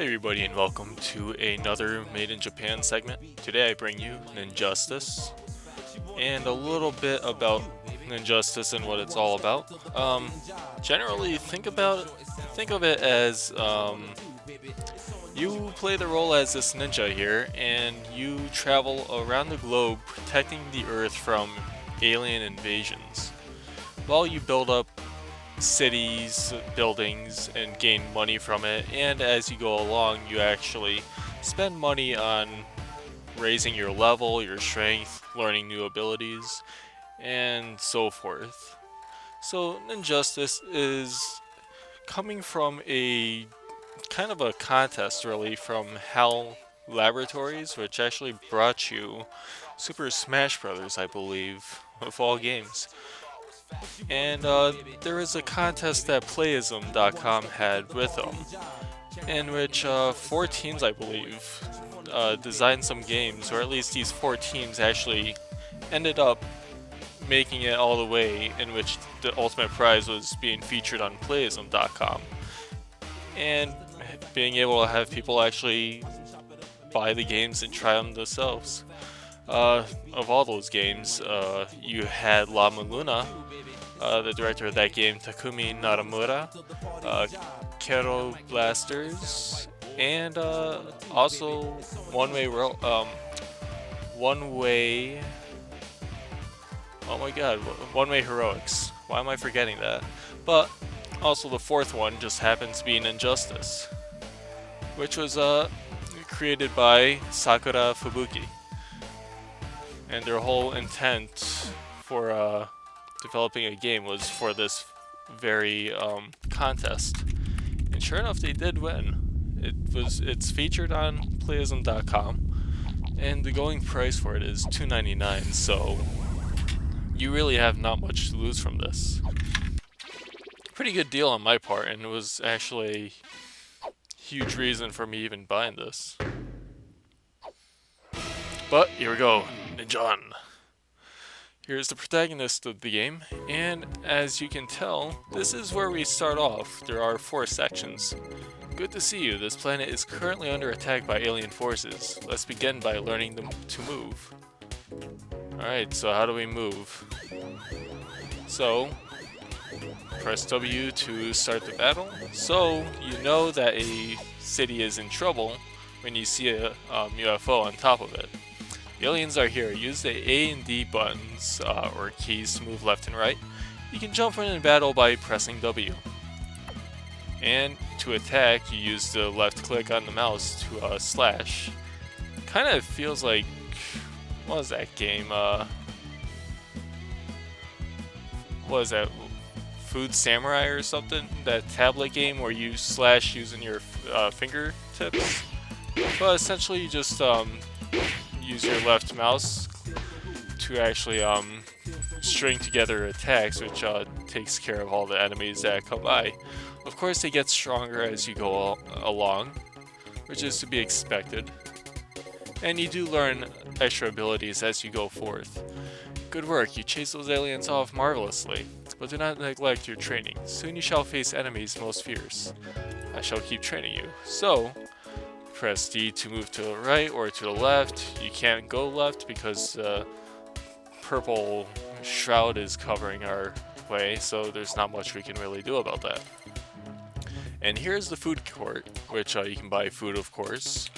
Hey everybody and welcome to another Made in Japan segment. Today I bring you Ninjustice and a little bit about Ninjustice and what it's all about. Generally think of it as you play the role as this ninja here and you travel around the globe protecting the earth from alien invasions while you build up cities, buildings, and gain money from it. And as you go along, you actually spend money on raising your level, your strength, learning new abilities, and so forth. So, Ninjustice is coming from a kind of a contest, really, from HAL Laboratories, which actually brought you Super Smash Brothers, I believe, of all games. And there was a contest that Playism.com had with them, in which four teams, I believe, designed some games, or at least these four teams actually ended up making it all the way, in which the ultimate prize was being featured on Playism.com, and being able to have people actually buy the games and try them themselves. Of all those games, you had La-Mulana, the director of that game, Takumi Naramura, Kero Blasters, and also Oneway. Oh my God, Oneway Heroics. Why am I forgetting that? But also the fourth one just happens to be Ninjustice, which was created by Sakura Fubuki, and their whole intent for developing a game was for this very contest. And sure enough, they did win. It's featured on Playism.com, and the going price for it is $2.99. So you really have not much to lose from this. Pretty good deal on my part, and it was actually a huge reason for me even buying this. But here we go, Ninjan. Here's the protagonist of the game, and as you can tell, this is where we start off. There are 4 sections. Good to see you. This planet is currently under attack by alien forces. Let's begin by learning to move. Alright, so how do we move? So, press W to start the battle. So, you know that a city is in trouble when you see a UFO on top of it. The aliens are here. Use the A and D buttons, or keys, to move left and right. You can jump in battle by pressing W. And to attack, you use the left click on the mouse to slash. Kind of feels like, what was that game? What was that? Food Samurai or something? That tablet game where you slash using your fingertips? But essentially, you just use your left mouse to actually string together attacks, which takes care of all the enemies that come by. Of course, they get stronger as you go along, which is to be expected. And you do learn extra abilities as you go forth. Good work, you chase those aliens off marvelously, but do not neglect your training. Soon you shall face enemies most fierce. I shall keep training you. So, press D to move to the right or to the left. You can't go left because the purple shroud is covering our way, so there's not much we can really do about that. And here's the food court, which you can buy food, of course,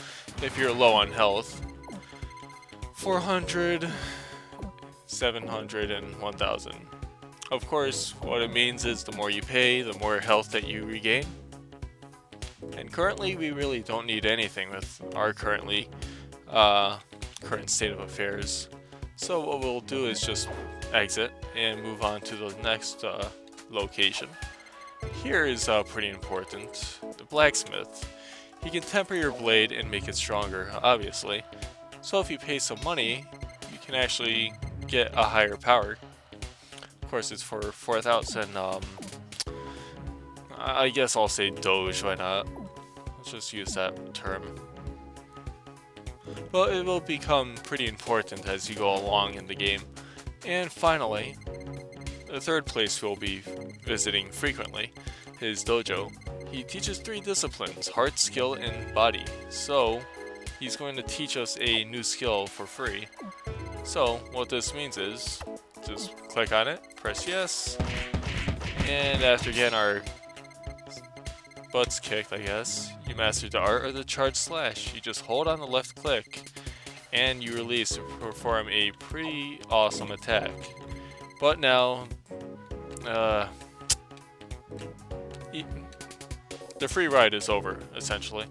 if you're low on health. 400, 700, and 1000. Of course, what it means is the more you pay, the more health that you regain. And currently, we really don't need anything with our current state of affairs. So what we'll do is just exit and move on to the next location. Here is pretty important. The blacksmith. He can temper your blade and make it stronger, obviously. So if you pay some money, you can actually get a higher power. Of course, it's for 4,000. I guess I'll say Doge, why not? Let's just use that term. Well, it will become pretty important as you go along in the game. And finally, the third place we'll be visiting frequently, his dojo. he teaches 3 disciplines: heart, skill, and body. So he's going to teach us a new skill for free. So what this means is, just click on it, press yes, and after getting our butts kicked, I guess, you mastered the art of the charge slash. You just hold on the left click and you release to perform a pretty awesome attack. But now, the free ride is over, essentially.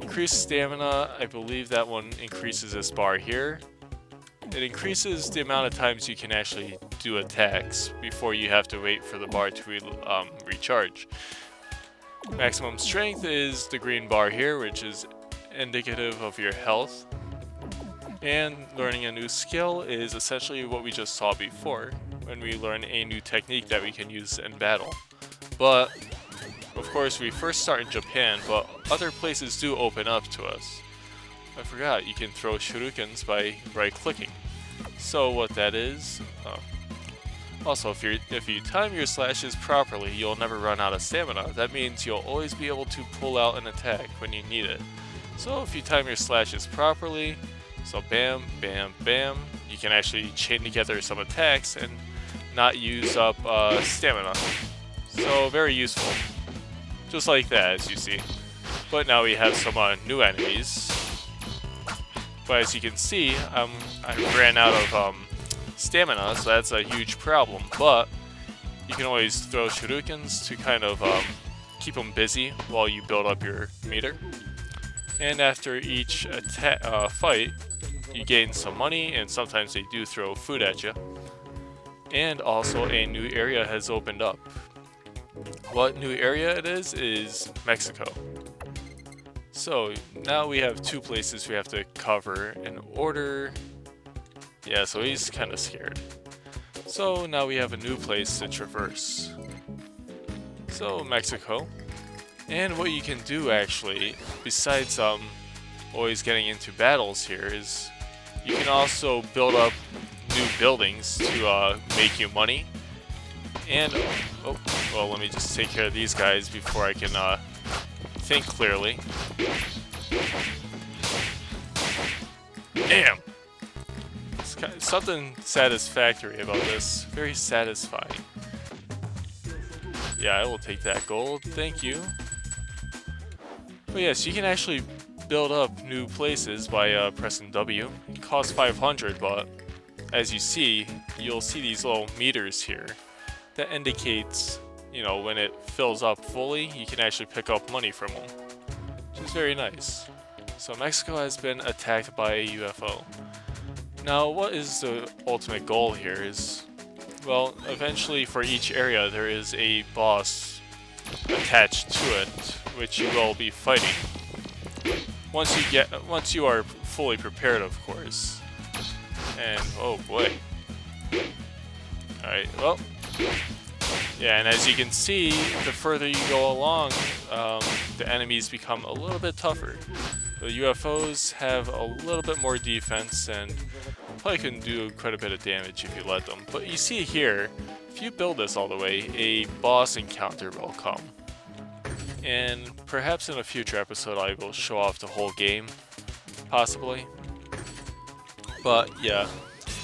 Increased stamina, I believe that one increases this bar here. It increases the amount of times you can actually do attacks before you have to wait for the bar to recharge. Maximum strength is the green bar here, which is indicative of your health. And learning a new skill is essentially what we just saw before, when we learn a new technique that we can use in battle. But, of course, we first start in Japan, but other places do open up to us. I forgot, you can throw shurikens by right-clicking. So what that is... Also, if you time your slashes properly, you'll never run out of stamina. That means you'll always be able to pull out an attack when you need it. So if you time your slashes properly, so bam, bam, bam, you can actually chain together some attacks and not use up stamina. So very useful. Just like that, as you see. But now we have some new enemies. But as you can see, I ran out of stamina, so that's a huge problem. But you can always throw shurikens to kind of keep them busy while you build up your meter. And after each fight, you gain some money, and sometimes they do throw food at you. And also a new area has opened up. What new area it is Mexico. So now we have 2 places we have to cover in order. Yeah, so he's kind of scared. So now we have a new place to traverse. So Mexico. And what you can do actually, besides always getting into battles here, is you can also build up new buildings to make you money. And, oh, well, let me just take care of these guys before I can think clearly. Damn! It's kind of something satisfactory about this. Very satisfying. Yeah, I will take that gold. Thank you. But yes, you can actually build up new places by pressing W. It costs 500, but as you see, you'll see these little meters here that indicates, you know, when it fills up fully, you can actually pick up money from them, which is very nice. So Mexico has been attacked by a UFO. Now, what is the ultimate goal here is, well, eventually for each area there is a boss attached to it, which you will be fighting. Once you are fully prepared, of course. And oh boy. Alright, well. Yeah, and as you can see, the further you go along, the enemies become a little bit tougher. The UFOs have a little bit more defense and probably can do quite a bit of damage if you let them. But you see here, if you build this all the way, a boss encounter will come. And perhaps in a future episode I will show off the whole game, possibly. But yeah,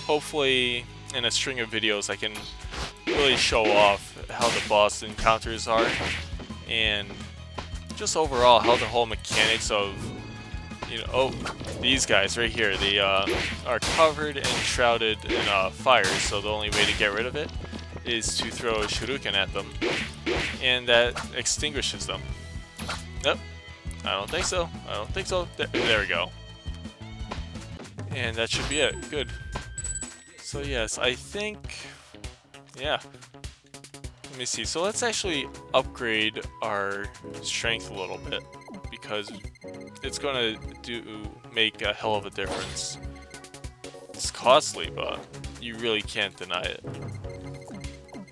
hopefully in a string of videos I can really show off how the boss encounters are, and just overall how the whole mechanics of, you know, oh, these guys right here, they are covered and shrouded in fire, so the only way to get rid of it is to throw a shuriken at them, and that extinguishes them. Nope, I don't think so. I don't think so. There we go. And that should be it. Good. So yes, I think, yeah. Let me see. So let's actually upgrade our strength a little bit, because it's going to make a hell of a difference. It's costly, but you really can't deny it.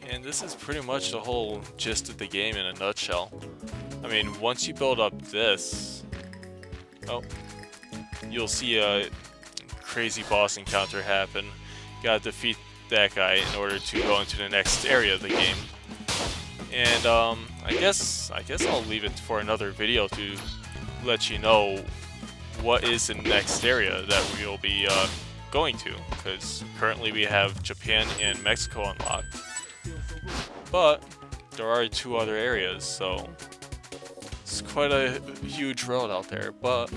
And this is pretty much the whole gist of the game in a nutshell. I mean, once you build up this, oh, you'll see a crazy boss encounter happen. You gotta defeat that guy in order to go into the next area of the game. And I guess I'll leave it for another video to let you know what is the next area that we'll be going to, because currently we have Japan and Mexico unlocked, but there are 2 other areas, so it's quite a huge road out there. But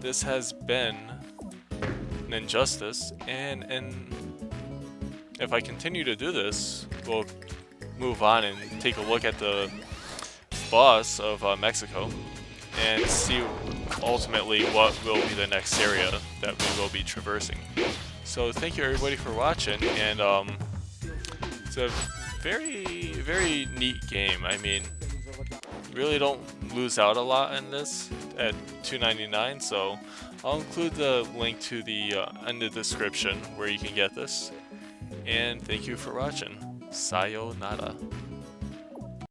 this has been Ninjustice, and if I continue to do this, we'll move on and take a look at the boss of Mexico and see ultimately what will be the next area that we will be traversing. So thank you everybody for watching, and it's a very neat game. I mean, you really don't lose out a lot in this at $2.99, so I'll include the link to the in the description where you can get this. And thank you for watching. Sayonara.